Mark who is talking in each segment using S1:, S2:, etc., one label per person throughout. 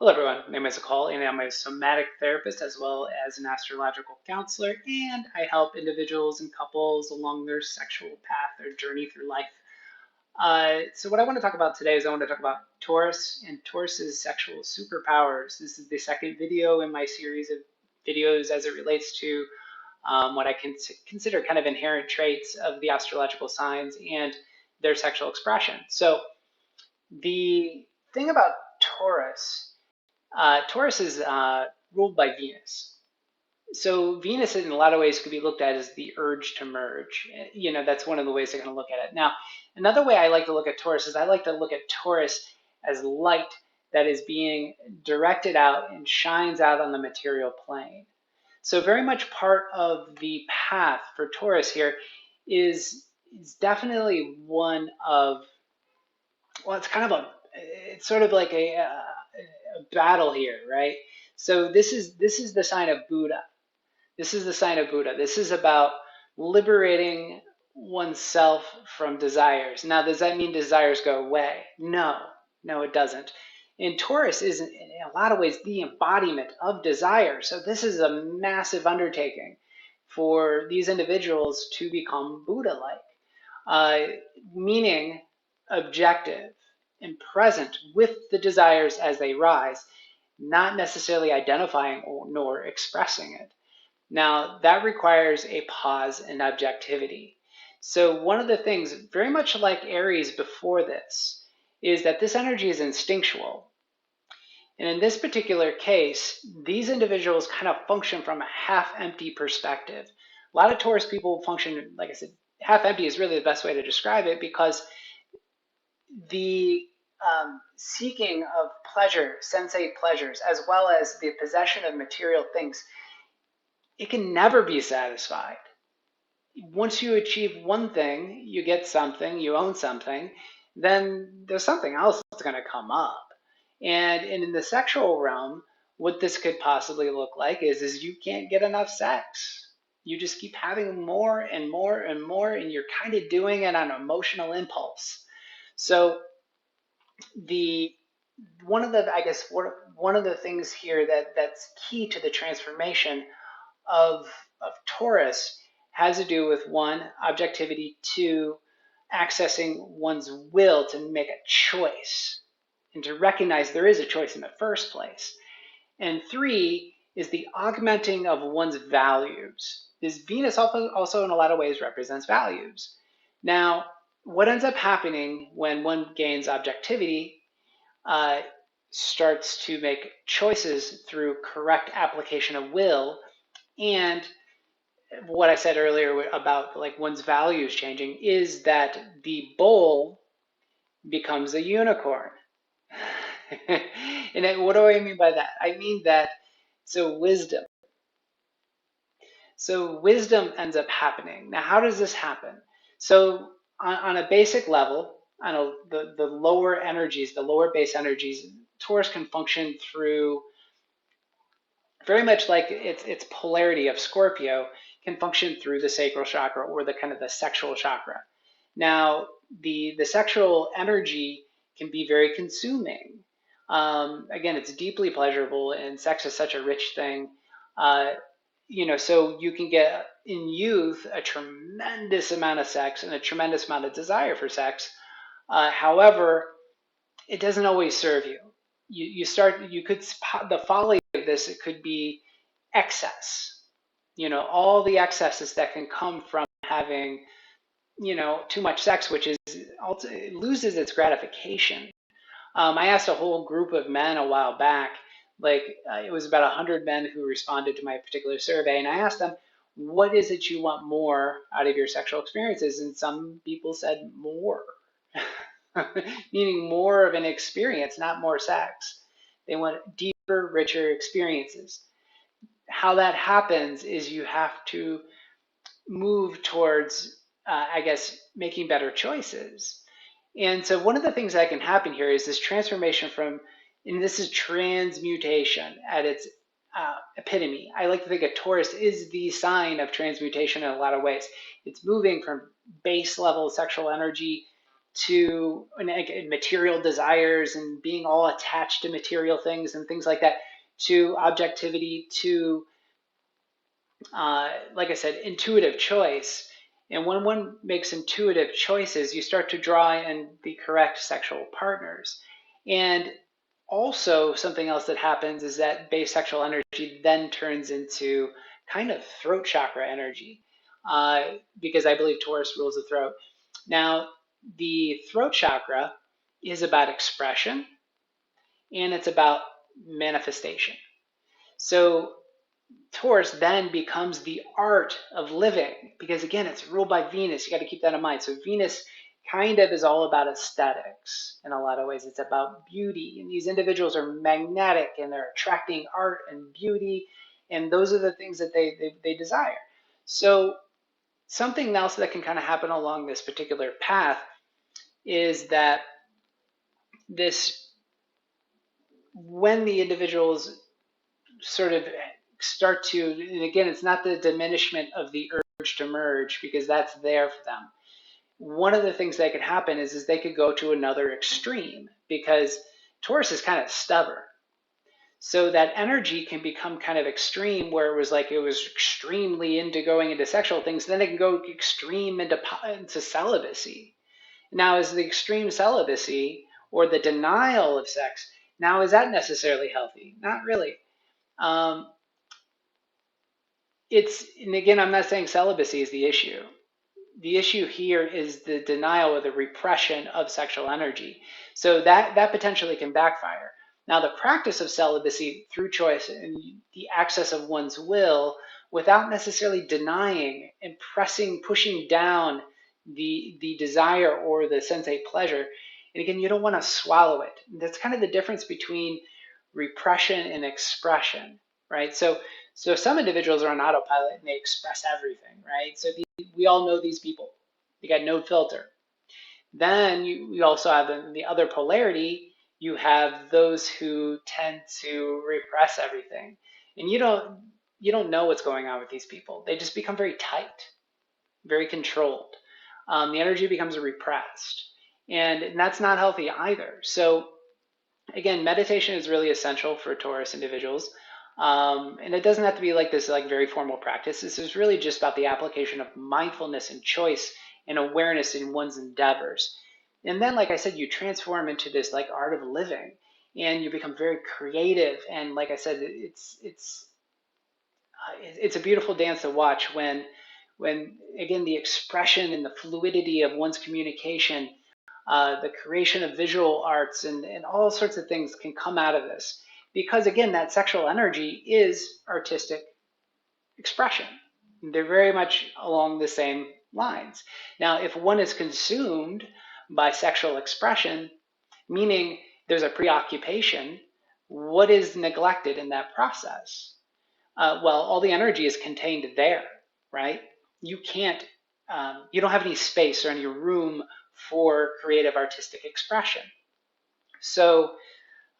S1: Hello everyone, my name is Nicole and I'm a somatic therapist as well as an astrological counselor, and I help individuals and couples along their sexual path, their journey through life. So what I want to talk about today is I want to talk about Taurus and Taurus's sexual superpowers. This is the second video in my series of videos as it relates to what I consider kind of inherent traits of the astrological signs and their sexual expression. So the thing about Taurus is ruled by Venus. So Venus, in a lot of ways, could be looked at as the urge to merge. That's one of the ways they're going to look at it. Now, another way I like to look at Taurus is I like to look at Taurus as light that is being directed out and shines out on the material plane. So very much part of the path for Taurus here is definitely one of, well, it's sort of like a battle here, right? So this is the sign of Buddha. This is the sign of Buddha. This is about liberating oneself from desires. Now, does that mean desires go away? No, it doesn't. And Taurus is, in a lot of ways, the embodiment of desire. So this is a massive undertaking for these individuals to become Buddha-like, meaning objective and present with the desires as they rise, not necessarily identifying nor expressing it. Now, that requires a pause and objectivity. So one of the things, very much like Aries before this, is that this energy is instinctual. And in this particular case, these individuals kind of function from a half-empty perspective. A lot of Taurus people function, like I said, half-empty is really the best way to describe it, because the seeking of pleasure, sensate pleasures, as well as the possession of material things, it can never be satisfied. Once you achieve one thing, you get something, you own something, then there's something else that's going to come up. And in the sexual realm, what this could possibly look like is you can't get enough sex. You just keep having more and more and more, and you're kind of doing it on emotional impulse. So the one of the things here that's key to the transformation of Taurus has to do with, one, objectivity, two, accessing one's will to make a choice and to recognize there is a choice in the first place, and three is the augmenting of one's values. This Venus also in a lot of ways represents values. Now, what ends up happening when one gains objectivity starts to make choices through correct application of will, and what I said earlier about like one's values changing, is that the bull becomes a unicorn. And what do I mean by that? I mean that, so wisdom. So wisdom ends up happening. Now, how does this happen? So on a basic level, the lower energies, the lower base energies, Taurus can function through, very much like its polarity of Scorpio, can function through the sacral chakra, or the kind of the sexual chakra. Now, the sexual energy can be very consuming. Again, it's deeply pleasurable, and sex is such a rich thing. So you can get in youth a tremendous amount of sex and a tremendous amount of desire for sex. However, it doesn't always serve you. The folly of this, it could be excess. All the excesses that can come from having, too much sex, which is it loses its gratification. I asked a whole group of men a while back, it was about 100 men who responded to my particular survey, and I asked them, what is it you want more out of your sexual experiences? And some people said more, meaning more of an experience, not more sex. They want deeper, richer experiences. How that happens is you have to move towards, making better choices. And so one of the things that can happen here is this transformation from, and this is transmutation at its epitome. I like to think of Taurus is the sign of transmutation in a lot of ways. It's moving from base level sexual energy to material desires and being all attached to material things and things like that, to objectivity, to like I said, intuitive choice. And when one makes intuitive choices, you start to draw in the correct sexual partners. And also, something else that happens is that base sexual energy then turns into kind of throat chakra energy, because I believe Taurus rules the throat. Now, the throat chakra is about expression and it's about manifestation. So Taurus then becomes the art of living because, again, it's ruled by Venus. You got to keep that in mind. So Venus kind of is all about aesthetics in a lot of ways. It's about beauty, and these individuals are magnetic and they're attracting art and beauty, and those are the things that they desire. So something else that can kind of happen along this particular path is that this when the individuals sort of start to, and again, it's not the diminishment of the urge to merge because that's there for them. One of the things that could happen is they could go to another extreme because Taurus is kind of stubborn. So that energy can become kind of extreme where it was extremely into going into sexual things. Then it can go extreme into celibacy. Now, is the extreme celibacy or the denial of sex, now is that necessarily healthy? Not really. Um, and again, I'm not saying celibacy is the issue. The issue here is the denial or the repression of sexual energy. So that potentially can backfire. Now, the practice of celibacy through choice and the access of one's will without necessarily denying and pushing down the desire or the sensate pleasure. And again, you don't want to swallow it. That's kind of the difference between repression and expression, right? So some individuals are on autopilot and they express everything, right? So we all know these people. They got no filter. Then you also have the other polarity. You have those who tend to repress everything, and you don't know what's going on with these people. They just become very tight, very controlled. The energy becomes repressed, and that's not healthy either. So again, meditation is really essential for Taurus individuals. And it doesn't have to be like this like very formal practice. This is really just about the application of mindfulness and choice and awareness in one's endeavors. And then, like I said, you transform into this like art of living and you become very creative. And like I said, it's a beautiful dance to watch when again, the expression and the fluidity of one's communication, the creation of visual arts and all sorts of things can come out of this. Because again, that sexual energy is artistic expression. They're very much along the same lines. Now, if one is consumed by sexual expression, meaning there's a preoccupation, what is neglected in that process? Well, all the energy is contained there, right? You can't, you don't have any space or any room for creative artistic expression. So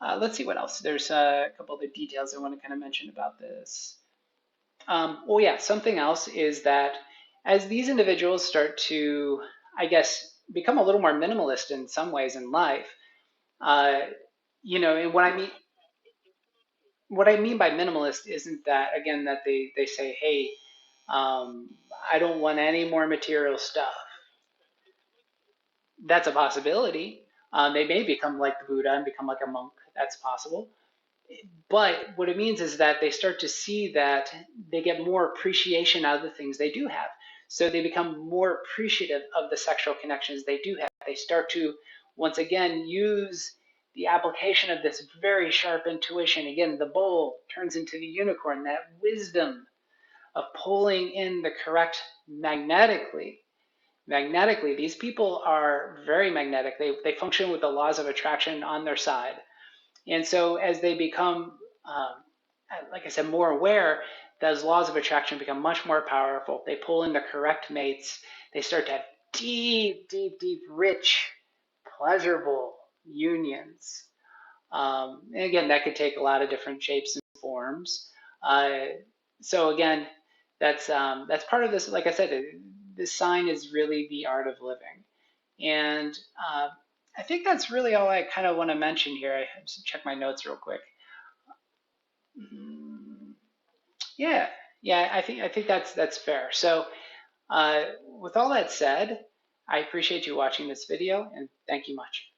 S1: let's see what else. There's a couple other details I want to kind of mention about this. Well, yeah, something else is that as these individuals start to, I guess, become a little more minimalist in some ways in life, uh, and what I mean by minimalist isn't that again that they say, hey, I don't want any more material stuff. That's a possibility. They may become like the Buddha and become like a monk. That's possible. But what it means is that they start to see that they get more appreciation out of the things they do have. So they become more appreciative of the sexual connections they do have. They start to, once again, use the application of this very sharp intuition. Again, the bull turns into the unicorn, that wisdom of pulling in the correct magnetically. Magnetically, these people are very magnetic. They function with the laws of attraction on their side. And so as they become, like I said, more aware, those laws of attraction become much more powerful. They pull in the correct mates. They start to have deep, deep, deep, rich, pleasurable unions. And again, that could take a lot of different shapes and forms. So again, that's part of this. Like I said, this sign is really the art of living. And I think that's really all I kind of want to mention here. I have to check my notes real quick. Yeah, yeah, I think that's fair. So with all that said, I appreciate you watching this video and thank you much.